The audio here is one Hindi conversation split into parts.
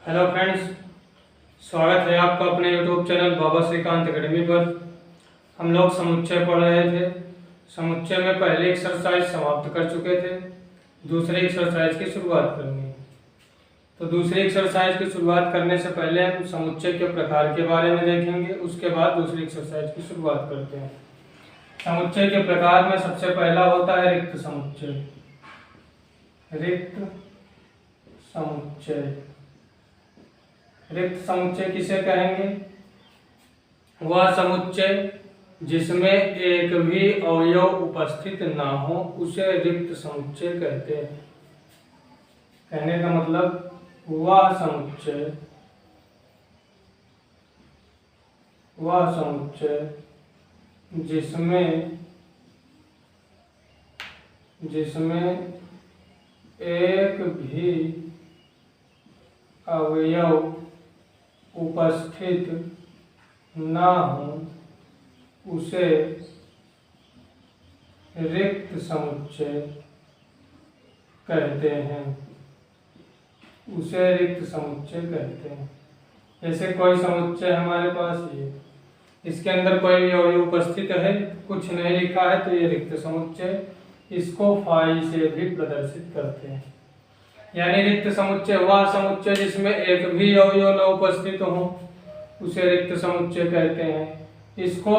हेलो फ्रेंड्स, स्वागत है आपका अपने यूट्यूब चैनल बाबा श्रीकांत एकेडमी पर। हम लोग समुच्चय पढ़ रहे थे। समुच्चय में पहले एक्सरसाइज समाप्त कर चुके थे, दूसरे एक्सरसाइज की शुरुआत करनी है। तो दूसरी एक्सरसाइज की शुरुआत करने से पहले हम समुच्चय के प्रकार के बारे में देखेंगे, उसके बाद दूसरी एक्सरसाइज की शुरुआत करते हैं। समुच्चय के प्रकार में सबसे पहला होता है रिक्त समुच्चय। रिक्त समुच्चय, रिक्त समुच्चय किसे कहेंगे? वह समुच्चय जिसमें एक भी अवयव उपस्थित ना हो उसे रिक्त समुच्चय कहते हैं। कहने का मतलब वह समुच्चय जिसमें एक भी अवयव उपस्थित ना हो उसे रिक्त समुच्चय कहते हैं। जैसे कोई समुच्चय हमारे पास ये, इसके अंदर कोई भी अवयव उपस्थित है, कुछ नहीं लिखा है, तो ये रिक्त समुच्चय, इसको फाई से भी प्रदर्शित करते हैं। यानी रिक्त समुच्चय वह समुच्चय जिसमें एक भी अवयव न उपस्थित हो उसे रिक्त समुच्चय कहते हैं। इसको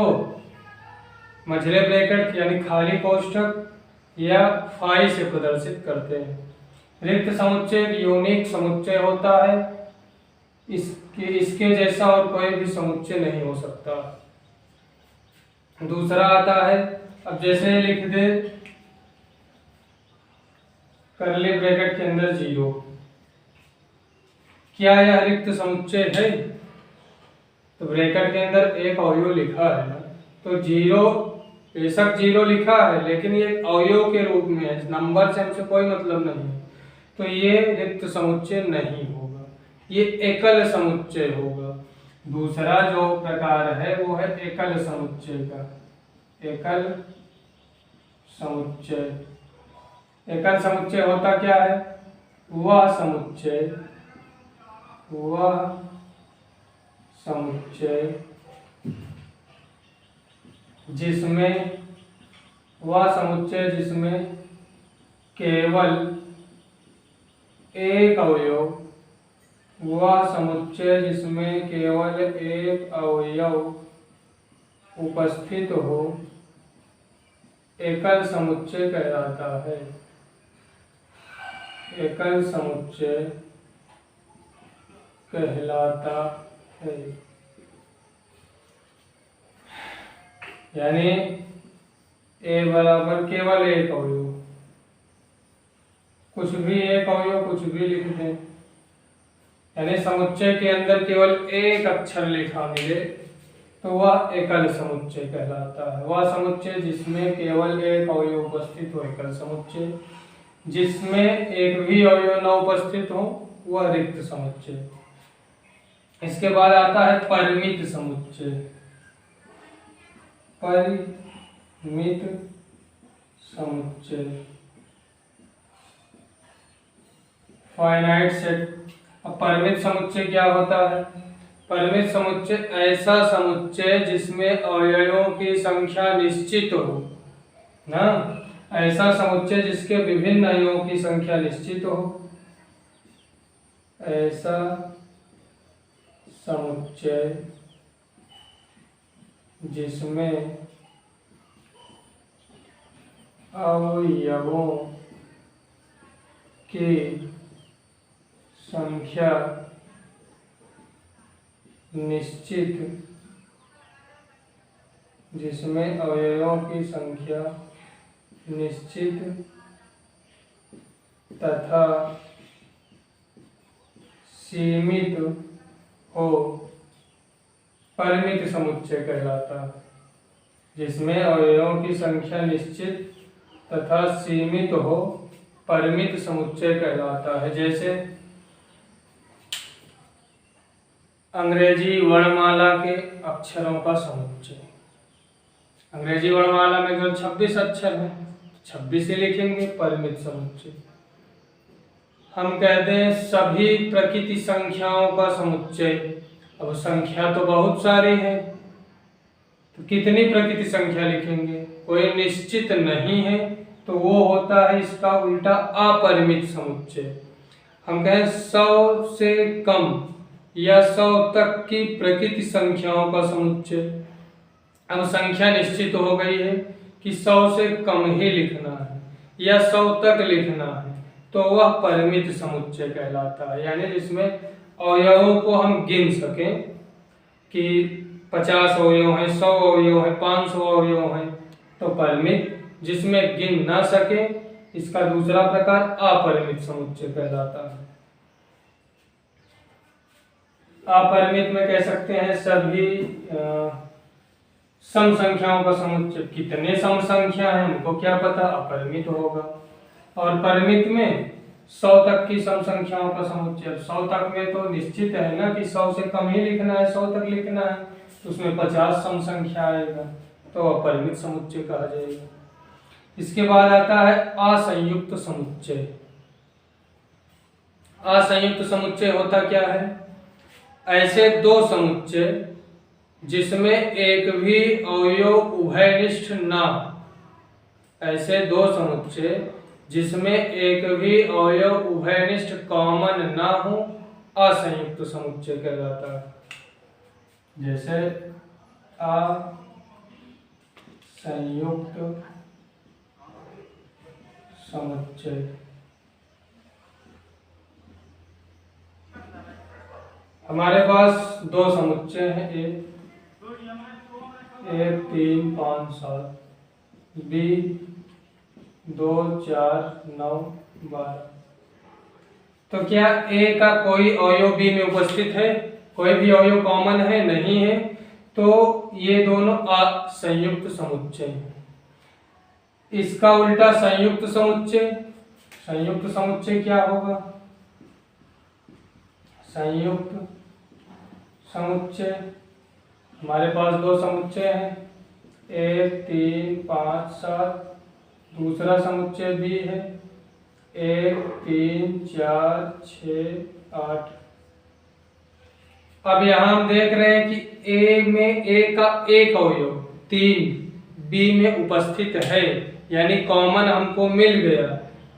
मझले ब्रैकेट यानी खाली कोष्ठक या फाई से प्रदर्शित करते हैं। रिक्त समुच्चय एक यूनिक समुच्चय होता है, इसके जैसा और कोई भी समुच्चय नहीं हो सकता। दूसरा आता है, अब जैसे लिख दे करली ब्रैकेट के अंदर 0, क्या यह रिक्त समुच्चय है? तो ब्रैकेट के अंदर एक अवयव लिखा है ना, तो 0 बेशक 0 लिखा है, लेकिन ये अवयव के रूप में है, नंबर से हमसे कोई मतलब नहीं है, तो ये रिक्त समुच्चय नहीं होगा, ये एकल समुच्चय होगा। दूसरा जो प्रकार है वो है एकल समुच्चय का। एकल समुच्चय होता क्या है? वह समुच्चय जिसमें केवल एक अवयव उपस्थित हो एकल समुच्चय कहलाता है। एकल समुच्चय कहलाता है। यानी ए बराबर केवल एक अवयव, कुछ भी एक अवयव कुछ भी लिख दें, यानी समुच्चय के अंदर केवल एक अक्षर लिखा मिले तो वह एकल समुच्चय कहलाता है। वह समुच्चय जिसमें केवल एक अवयव उपस्थित हो एकल समुच्चय, जिसमें एक भी अवयव न उपस्थित हो वह रिक्त समुच्चय। इसके बाद आता है परिमित समुच्चय। परिमित समुच्चय, फाइनाइट सेट। अब परिमित समुच्चय क्या होता है? परिमित समुच्चय ऐसा समुच्चय जिसमें अवयवों की संख्या निश्चित हो ना, ऐसा समुच्चय जिसके विभिन्न अवयवों की संख्या निश्चित हो, ऐसा समुच्चय जिसमें अवयवों की संख्या निश्चित तथा सीमित हो परिमित समुच्चय कहलाता है। जिसमें अवयवों की संख्या निश्चित तथा सीमित हो परिमित समुच्चय कहलाता है। जैसे अंग्रेजी वर्णमाला के अक्षरों का समुच्चय। अंग्रेजी वर्णमाला में केवल 26 अक्षर हैं, 26 ही लिखेंगे, परिमित समुच्चय। हम कहते हैं सभी प्रकृति संख्याओं का समुच्चय। अब संख्या तो बहुत सारी है, तो कितनी प्रकृति संख्या लिखेंगे, कोई निश्चित नहीं है, तो वो होता है इसका उल्टा अपरिमित समुच्चय। हम कहें 100 से कम या 100 तक की प्रकृति संख्याओं का समुच्चय। अब संख्या निश्चित हो गई है कि 100 से कम ही लिखना है या 100 तक लिखना है, तो वह परिमित समुच्चय कहलाता है। यानी जिसमें अवयवों को हम गिन सकें कि 50 अवयव हैं, 100 अवयव हैं, 500 अवयव हैं, तो परिमित। जिसमें गिन ना सके, इसका दूसरा प्रकार अपरिमित समुच्चय कहलाता है। अपरिमित में कह सकते हैं सभी सम संख्याओं का समुच्चय। कितने सम संख्या है हमको क्या पता, अपरिमित होगा। और परिमित में 100 तक की सम संख्याओं का समुच्चय। 100 तक में तो निश्चित है ना कि 100 से कम ही लिखना है, 100 तक लिखना है, तो उसमें 50 सम संख्या आएगा, तो अपरिमित समुच्चय कहा जाएगा। इसके बाद आता है असंयुक्त समुच्चय। असंयुक्त समुच्चय होता क्या है, ऐसे दो समुच्चय जिसमें एक भी अवयव उभयनिष्ठ ना, ऐसे दो समुच्चय जिसमें एक भी अवयव उभयनिष्ठ कॉमन ना हो, असंयुक्त समुच्चय कहलाता है। जैसे असंयुक्त समुच्चय। हमारे पास दो समुच्चय हैं, एक 3 5 7, बी 2 4 9 12। तो क्या ए का कोई अवयव बी में उपस्थित है, कोई भी अवयव कॉमन है, नहीं है, तो ये दोनों असंयुक्त समुच्चय हैं। इसका उल्टा संयुक्त समुच्चय। संयुक्त समुच्चय क्या होगा, संयुक्त समुच्चय हमारे पास दो समुच्चय हैं, 1 3 5 7, दूसरा समुच्चय बी है 1 3 4 6 8। अब यहां हम देख रहे हैं कि ए में ए का एक अवयव 3 बी में उपस्थित है, यानी कॉमन हमको मिल गया,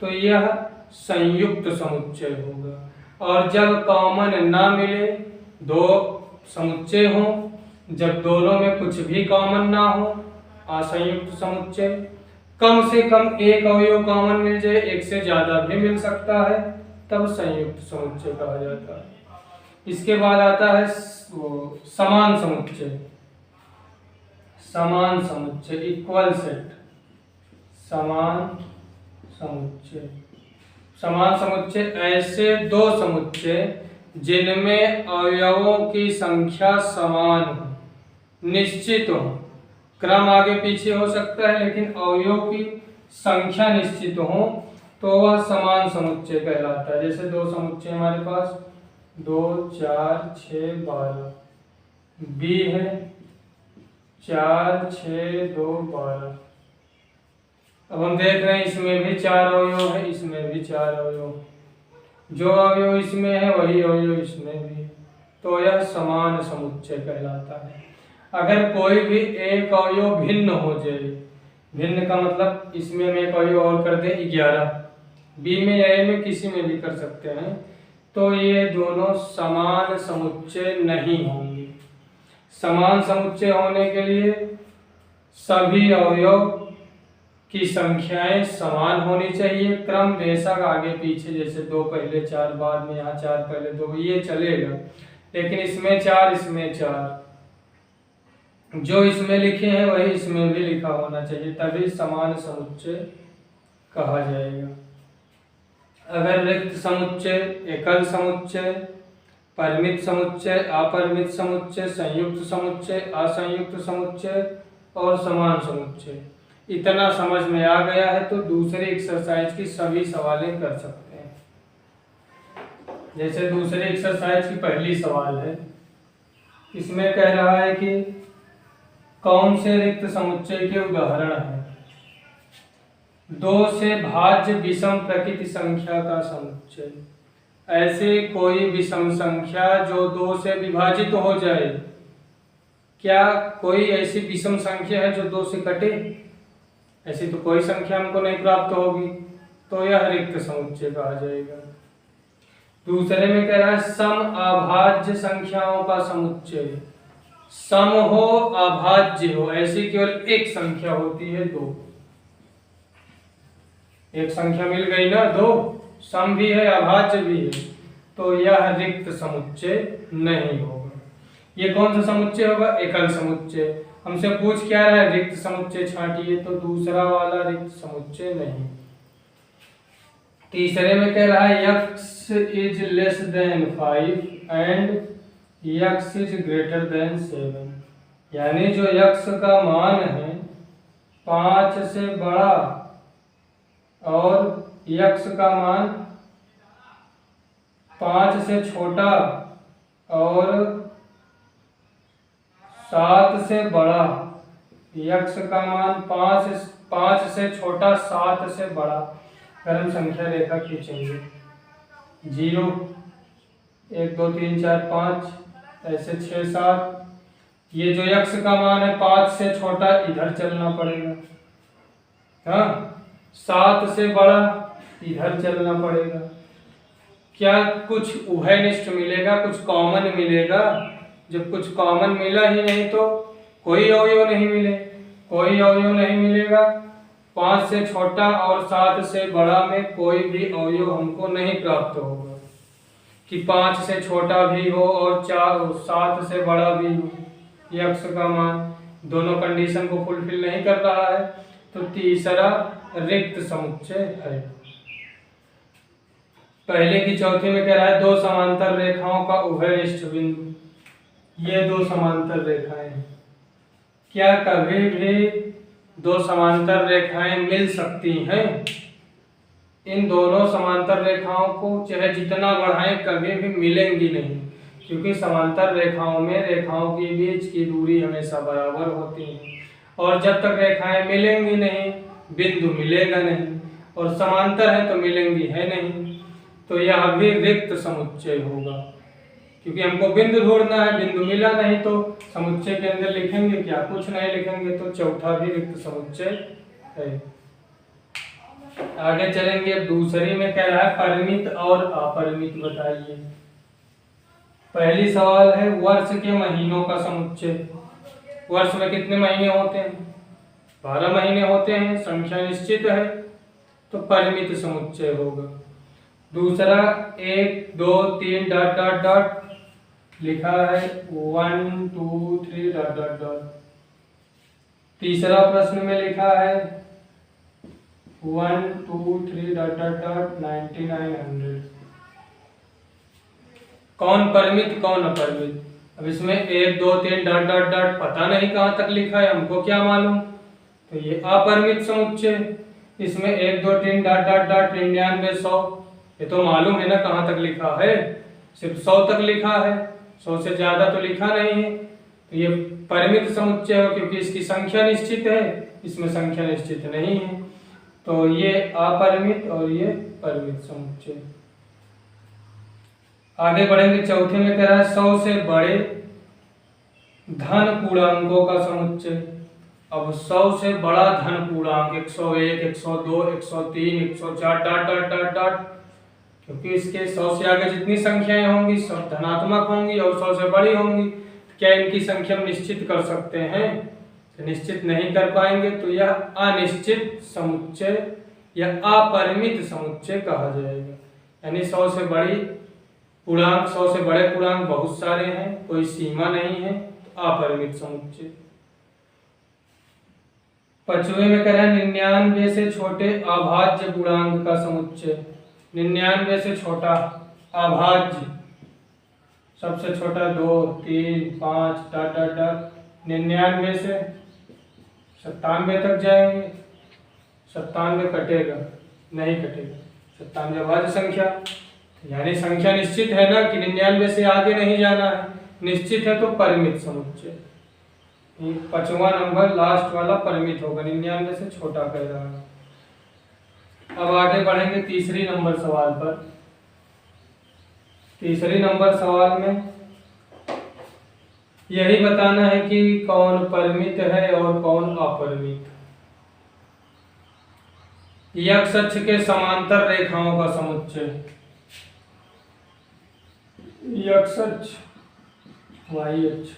तो यह संयुक्त समुच्चय होगा। और जब कॉमन ना मिले, दो समुच्चय हो, जब दोनों में कुछ भी कॉमन ना हो, असंयुक्त समुच्चय। कम से कम एक अवयव कॉमन मिल जाए, एक से ज्यादा भी मिल सकता है, तब संयुक्त समुच्चय कहा जाता है। इसके बाद आता है समान समुच्चय। समान समुच्चय, इक्वल सेट, समान समुच्चय। समान समुच्चय ऐसे दो समुच्चय जिनमें अवयवों की संख्या समान हो, निश्चित हो। क्रम आगे पीछे हो सकता है, लेकिन अवयवों की संख्या निश्चित हो, तो वह समान समुच्चय कहलाता है। जैसे दो समुच्चय हमारे पास 2 4 6 12, बी है 4 6 2 12। अब हम देख रहे हैं इसमें भी 4 अवयव है, इसमें भी 4 अवयव, जो अवयव इसमें है वही अवयव इसमें भी, तो यह समान समुच्चय कहलाता है। अगर कोई भी एक अवयव भिन्न हो जाए, भिन्न का मतलब इसमें हम एक अवयव और कर दें 11, बी में या ए में किसी में भी कर सकते हैं, तो ये दोनों समान समुच्चय नहीं होंगे। समान समुच्चय होने के लिए सभी अवयव की संख्याएं समान होनी चाहिए। क्रम बेशक आगे पीछे, जैसे 2 पहले 4 बाद में, यहाँ 4 पहले 2, ये चलेगा, लेकिन इसमें 4 इसमें 4, जो इसमें लिखे हैं वही इसमें भी लिखा होना चाहिए, तभी समान समुच्चय कहा जाएगा। अगर रिक्त समुच्चय, एकल समुच्चय, परिमित समुच्चय, अपरिमित समुच्चय, संयुक्त समुच्चय, असंयुक्त समुच्चय और समान समुच्चय, इतना समझ में आ गया है तो दूसरे एक्सरसाइज की सभी सवालें कर सकते हैं। जैसे दूसरे एक्सरसाइज की पहली सवाल है, इसमें कह रहा है कि कौन से रिक्त समुच्चय के उदाहरण हैं। 2 से भाज्य विषम प्रकृति संख्या का समुच्चय। ऐसे कोई विषम संख्या जो 2 से विभाजित हो जाए। क्या कोई ऐसी विषम संख्या है जो 2 से कटे? ऐसी तो कोई संख्या हमको नहीं प्राप्त होगी, तो यह रिक्त समुच्चय कहा जाएगा। दूसरे में कह रहा है सम अभाज्य संख्याओं का समुच्चय। सम हो अभाज्य हो, ऐसी केवल एक संख्या होती है 2। एक संख्या मिल गई ना 2, सम भी है अभाज्य भी है, तो यह रिक्त समुच्चय नहीं होगा। ये कौन सा समुच्चय होगा? एकल समुच्चय। हमसे पूछ क्या रहा है? रिक्त समुच्चय छांटिए, तो दूसरा वाला रिक्त समुच्चय नहीं। तीसरे में कह रहा है x is less than 5 and x is greater than 7, यानी जो x का मान है 5 से बड़ा और x का मान 5 से छोटा और 7 से बड़ा। x का मान 5 से छोटा 7 से बड़ा। अगर हम संख्या रेखा खींचेंगे 0 1 2 3 4 5 ऐसे 6 7, ये जो x का मान है 5 से छोटा इधर चलना पड़ेगा, हाँ 7 से बड़ा इधर चलना पड़ेगा। क्या कुछ उभयनिष्ठ मिलेगा, कुछ कॉमन मिलेगा? जब कुछ कॉमन मिला ही नहीं तो कोई अवयव नहीं मिले, कोई अवयव नहीं मिलेगा। 5 से छोटा और 7 से बड़ा में कोई भी अवयव हमको नहीं प्राप्त होगा कि 5 से छोटा भी हो और 7 से बड़ा भी हो। x का मान दोनों कंडीशन को फुलफिल नहीं कर रहा है, तो तीसरा रिक्त समुच्चय है। पहले की चौथी में कह रहा है 2 समांतर रेखाओं का उभयनिष्ठ बिंदु। ये 2 समांतर रेखाएं हैं। क्या कभी भी 2 समांतर रेखाएं मिल सकती हैं? इन दोनों समांतर रेखाओं को चाहे जितना बढ़ाएं कभी भी मिलेंगी नहीं, क्योंकि समांतर रेखाओं में रेखाओं के बीच की दूरी हमेशा बराबर होती है, और जब तक रेखाएं मिलेंगी नहीं बिंदु मिलेगा नहीं, और समांतर है तो मिलेंगी है नहीं, तो यह भी रिक्त समुच्चय होगा। क्योंकि हमको बिंदु ढूंढना है, बिंदु मिला नहीं तो समुच्चय के अंदर लिखेंगे क्या? कुछ नहीं लिखेंगे, तो चौथा भी रिक्त समुच्चय है। आगे चलेंगे। दूसरी में कह रहा है परिमित और अपरिमित बताइए। पहली सवाल है वर्ष के महीनों का समुच्चय। वर्ष में कितने महीने होते हैं? 12 महीने होते हैं, संख्या निश्चित है, तो परिमित समुच्चय होगा। दूसरा 1 2 3 डॉट डॉट डॉट लिखा है 1 2 3 डॉट डॉट डॉट। तीसरा प्रश्न में लिखा है 1 2 3 डॉट डॉट डॉट 9900। कौन परिमित कौन अपरिमित? अब इसमें 1 2 3 डॉट डॉट डॉट पता नहीं कहाँ तक लिखा है, हमको क्या मालूम, तो ये अपरिमित समुच्चय। इसमें 1 2 3 डॉट डॉट डॉट 99 100, ये तो मालूम है ना कहाँ तक लिखा है, सिर्फ 100 तक लिखा है, 100 से ज्यादा तो लिखा नहीं है, तो ये परिमित समुच्चय हो, क्योंकि इसकी संख्या निश्चित है, इसमें संख्या निश्चित नहीं है, तो ये अपरिमित और ये परिमित समुच्चय। आगे बढ़ेंगे। चौथे में कह रहा है 100 से बड़े धन पूर्णांकों का समुच्चय। अब 100 से बड़ा धन पूर्णांक 101 102 103 104 डॉट डॉट डॉट डॉट, क्योंकि इसके 100 से आगे जितनी संख्याएं होंगी सब धनात्मक होंगी और 100 से बड़ी होंगी, तो क्या इनकी संख्या हम निश्चित कर सकते हैं? तो निश्चित नहीं कर पाएंगे, तो यह अनिश्चित समुच्चय या अपरिमित समुच्चय कहा जाएगा। यानी 100 से बड़ी पूर्णांक, 100 से बड़े पूर्णांक बहुत सारे हैं, कोई सीमा नहीं है, तो अपरिमित समुच्चय। पांचवें में कह रहा है 99 से छोटे अभाज्य पूर्णांक का समुच्चय। 99 से छोटा अभाज्य, सबसे छोटा 2 3 5 डॉट डॉट डॉट। 99 से 97 तक जाएंगे, 97 कटेगा नहीं कटेगा, 97 अभाज्य संख्या, यानी संख्या निश्चित है ना कि 99 से आगे नहीं जाना है, निश्चित है तो परिमित समुच्चय। 5वां नंबर लास्ट वाला परिमित होगा, 99 से छोटा कह रहा है। अब आगे बढ़ेंगे तीसरी नंबर सवाल पर। तीसरी नंबर सवाल में यही बताना है कि कौन परिमित है और कौन अपरिमित। x अक्ष के समांतर रेखाओं का समुच्चय, x अक्ष y अक्ष,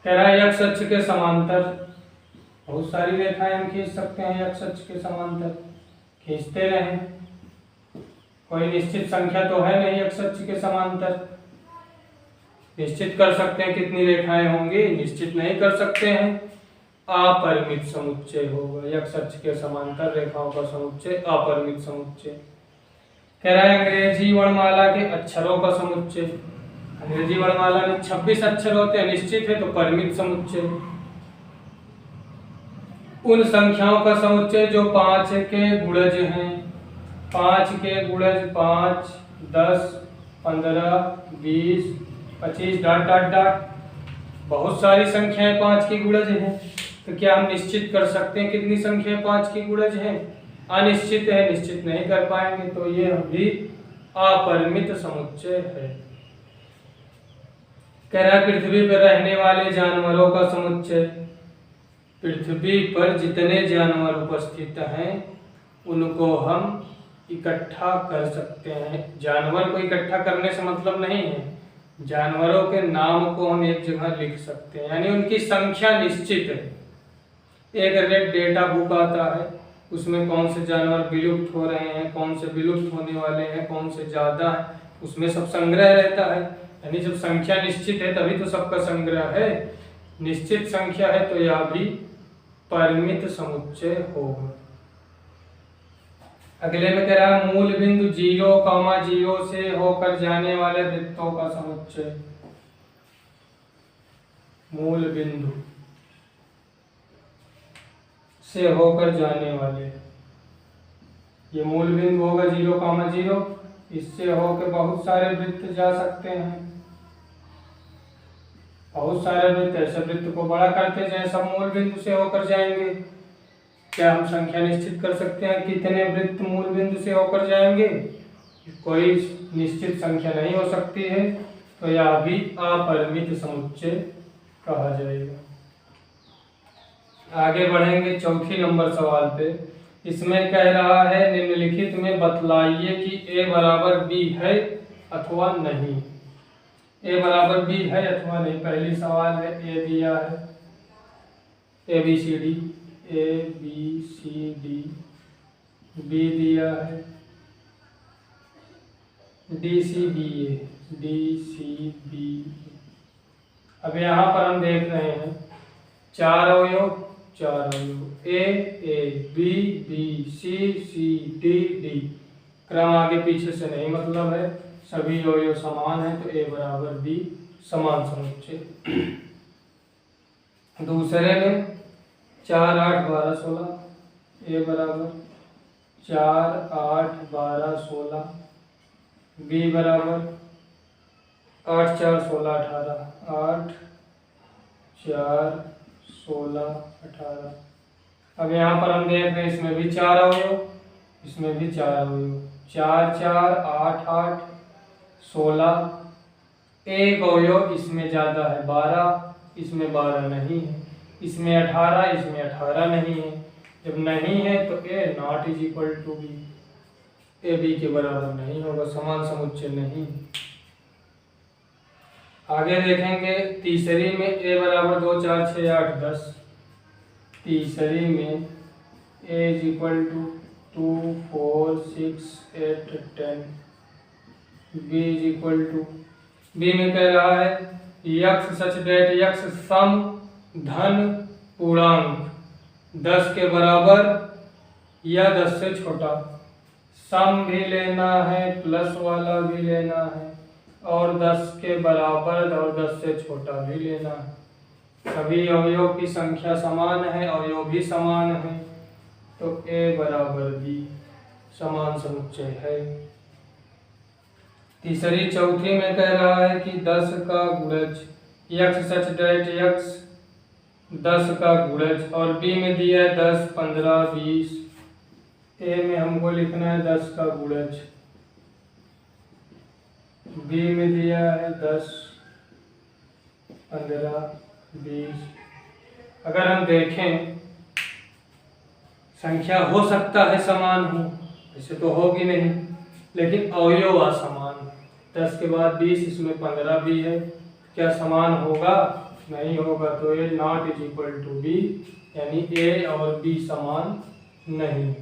कह रहा है x अक्ष के समांतर बहुत सारी रेखाएं हम खींच सकते हैं। x अक्ष के समांतर खींचते रहें, कोई निश्चित संख्या तो है नहीं x अक्ष के समांतर। निश्चित कर सकते हैं कितनी रेखाएं होंगी, निश्चित नहीं कर सकते हैं। अपरिमित समुच्चय होगा, x अक्ष के समांतर रेखाओं का समुच्चय अपरिमित समुच्चय। कह रहा है अंग्रेजी वर्णमाला के अक्षरों का समुच्चय। अंग्रेजी वर्णमाला में 26 अक्षर होते हैं, निश्चित है तो परिमित समुच्चय। उन संख्याओं का समुच्चय जो 5 के गुणज हैं। 5 के गुणज 5, 10, 15, 20, 25 डॉट डॉट डॉट, बहुत सारी संख्याएं 5 की गुणज हैं। तो क्या हम निश्चित कर सकते हैं कितनी संख्याएं 5 की गुणज हैं? अनिश्चित है, निश्चित नहीं कर पाएंगे, तो ये भी अपरिमित समुच्चय है। कह रहा है पृथ्वी पर रहने वाले जानवरों का समुच्चय। पृथ्वी पर जितने जानवर उपस्थित हैं उनको हम इकट्ठा कर सकते हैं। जानवर को इकट्ठा करने से मतलब नहीं है, जानवरों के नाम को हम एक जगह लिख सकते हैं, यानी उनकी संख्या निश्चित है। एक रेड डेटा बुक आता है, उसमें कौन से जानवर विलुप्त हो रहे हैं, कौन से विलुप्त होने वाले हैं, कौन से ज्यादा है, उसमें सब संग्रह रहता है। यानी जब संख्या निश्चित है तभी तो सबका संग्रह है। निश्चित संख्या है तो यह भी परिमित समुच्चय होगा। अगले में कह रहा है मूल बिंदु 0,0 से होकर जाने वाले वृत्तों का समुच्चय। मूल बिंदु से होकर जाने वाले, ये मूल बिंदु होगा 0,0, इससे होकर बहुत सारे वृत्त जा सकते हैं। बहुत सारे वृत्त, ऐसे वृत्त को बड़ा करते जाए सब मूल बिंदु से होकर जाएंगे। क्या हम संख्या निश्चित कर सकते हैं कितने वृत्त मूल बिंदु से होकर जाएंगे? कोई निश्चित संख्या नहीं हो सकती है, तो यह भी अपरिमित समुच्चय कहा जाएगा। आगे बढ़ेंगे चौथी नंबर सवाल पे। इसमें कह रहा है निम्नलिखित में बतलाइए कि a बराबर b है अथवा नहीं। a बराबर b है अथवा नहीं। पहली सवाल है, a दिया है ABCD, ABCD, b दिया है DCBA, DCBA। अब यहाँ पर हम देख रहे हैं 4 अवयव, 4 अवयव, A B B C C D D। क्रम आगे पीछे से नहीं मतलब है, सभी अवयव समान है तो A बराबर B समान समुच्चय। दूसरे में 4, 8, 12, 16, A बराबर 4, 8, 12, 16, B बराबर 8, 4, 16, 18, 8, 4, 16, 18। अब यहाँ पर हम देख रहे हैं इसमें भी 4 अवयव, इसमें भी 4 अवयव, 4, 4, 8, 8, 16। एक अवयव इसमें ज़्यादा है 12, इसमें 12 नहीं है, इसमें 18, इसमें 18 नहीं है। जब नहीं है तो A not is equal to B, A B के बराबर नहीं होगा, समान समुच्चय नहीं। आगे देखेंगे तीसरी में A बराबर 2, 4, 6, 8, 10। तीसरी में A is equal to 2, 4, 6, 8, 10। B is equal to, B में कह रहा है यक्स सच दैट यक्स सम धन पूर्णांक 10 के बराबर या 10 से छोटा। सम भी लेना है, प्लस वाला भी लेना है, और 10 के बराबर और 10 से छोटा भी लेना है। सभी अवयव की संख्या समान है, अवयव भी समान है, तो A बराबर B समान समुच्चय है। तीसरी चौथी में कह रहा है कि 10 का गुणज, यक्स सच दैट यक्स 10 का गुणज, और B में दिया है 10, 15, 20, ए में हमको लिखना है 10 का गुणज, बी में दिया है 10, 15, 20। अगर हम देखें संख्या हो सकता है समान हो, ऐसे तो होगी नहीं, लेकिन अवयव असमान, 10 के बाद 20, इसमें 15 भी है, क्या समान होगा? नहीं होगा। तो A not is equal to B, यानी ए और बी समान नहीं।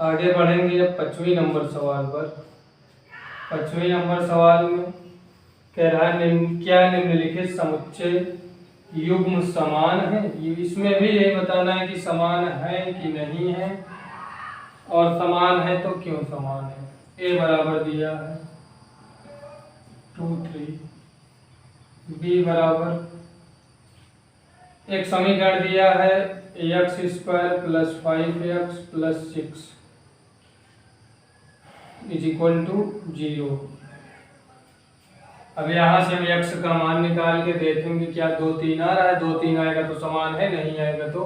आगे बढ़ेंगे अब 5वें नंबर सवाल पर। 5वें नंबर सवाल में कह रहा है क्या निम्नलिखित समुच्चय युग्म समान है। इसमें भी यही बताना है कि समान है कि नहीं है, और समान है तो क्यों समान है। ए बराबर दिया है 2, 3, बी बराबर एक समीकरण दिया है x² + 5x + 6 = 0। अब यहाँ से हम x का मान निकाल के देखेंगे क्या 2, 3 आ रहा है। 2, 3 आएगा तो समान है, नहीं आएगा तो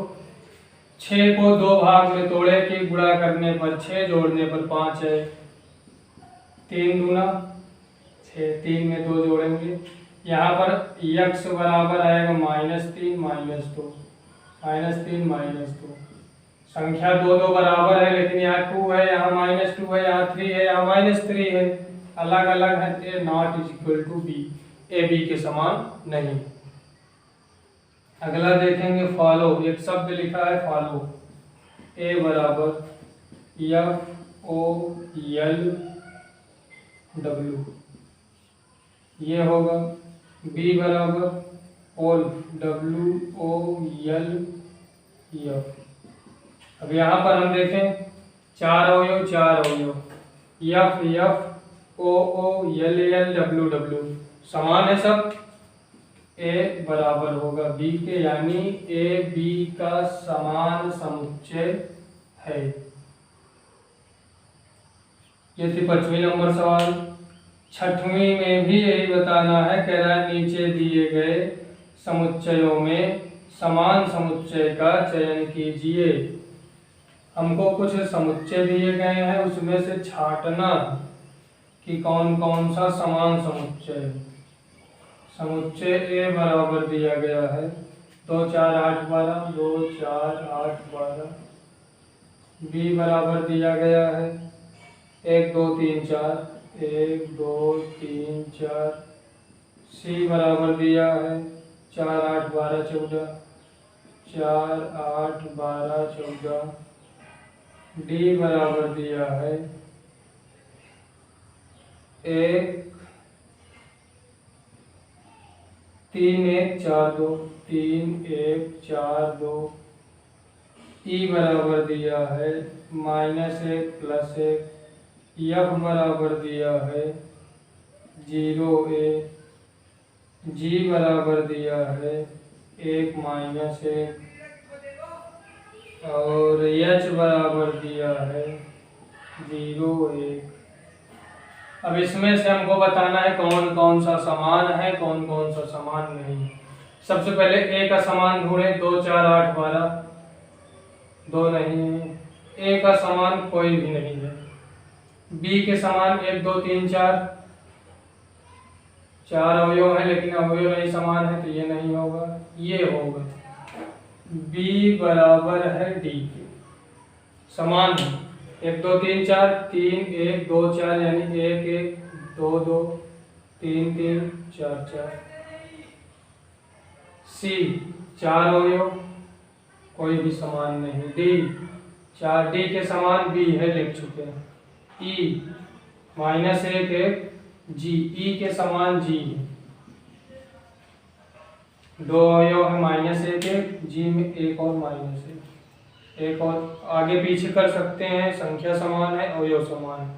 6 को 2 भाग में तोड़े कि गुणा करने पर 6, जोड़ने पर 5 है, 3 दूना 6, 3 में 2 जोड़ेंगे। यहाँ पर x बराबर आएगा -3 -2, -3 -2। संख्या 2 2 बराबर है, लेकिन यहाँ 2 है, यहाँ -2 है, यहाँ 3 है, यहाँ -3 है, अलग अलग है। A not is equal to B, A B के समान नहीं। अगला देखेंगे फॉलो, एक शब्द लिखा है फॉलो। ए बराबर FOLW, ये होगा। बी बराबर OL, WOLF। अब यहाँ पर हम देखें 4 अवयव, 4 अवयव, F OOLL WW समान है सब। ए बराबर होगा बी के, यानी ए बी का समान समुच्चय है। ये थी 5वें नंबर सवाल। 6वें में भी यही बताना है, कह रहा है नीचे दिए गए समुच्चयों में समान समुच्चय का चयन कीजिए। हमको कुछ समुच्चय दिए गए हैं, उसमें से छांटना कि कौन कौन सा समान समुच्चय है। समुच्चय ए बराबर दिया गया है 2, 4, 8, 12, 2, 4, 8, 12। बी बराबर दिया गया है 1, 2, 3, 4, 1, 2, 3, 4। सी बराबर दिया है 4, 8, 12, 14, 4, 8, 12, 14। डी बराबर दिया है 1, 3, 1, 4, 2, 3, 1, 4, 2। ई बराबर दिया है -1 + 1। एफ बराबर दिया है 0, 1। जी बराबर दिया है 1 - 1, और एच बराबर दिया है 0, 1। अब इसमें से हमको बताना है कौन कौन सा समान है, कौन कौन सा समान नहीं। सबसे पहले ए का समान ढूंढे, 2, 4, 8, 12, 2 नहीं है। ए का समान कोई भी नहीं है। बी के समान 1, 2, 3, 4, 4 अवयव है, लेकिन अवयव नहीं समान है, तो ये नहीं होगा, ये होगा। बी बराबर है डी के, समान है। 1, 2, 3, 4, 3, 1, 2, 4, यानी 1, 1, 2, 2, 3, 3, 4, 4। सी 4 अवयव, कोई भी समान नहीं। डी 4, डी के समान बी है, लिख चुके हैं। ई -1, 1, जी, ई के समान जी है। 2 अवयव है, -1, 1, जी में 1 और -1, एक और आगे पीछे कर सकते हैं। संख्या समान है, अवयव समान है।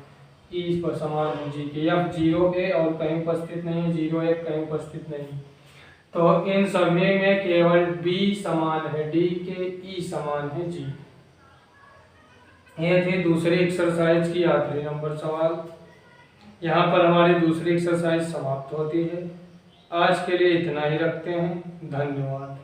ई इस पर समान है जी के। एफ 0, ए और कहीं उपस्थित नहीं है, 0, 1 कहीं उपस्थित नहीं। तो इन सभी में केवल बी समान है डी के, ई समान है जी। ये थी दूसरी एक्सरसाइज की आखिरी नंबर सवाल। यहाँ पर हमारी दूसरी एक्सरसाइज समाप्त होती है। आज के लिए इतना ही रखते हैं। धन्यवाद।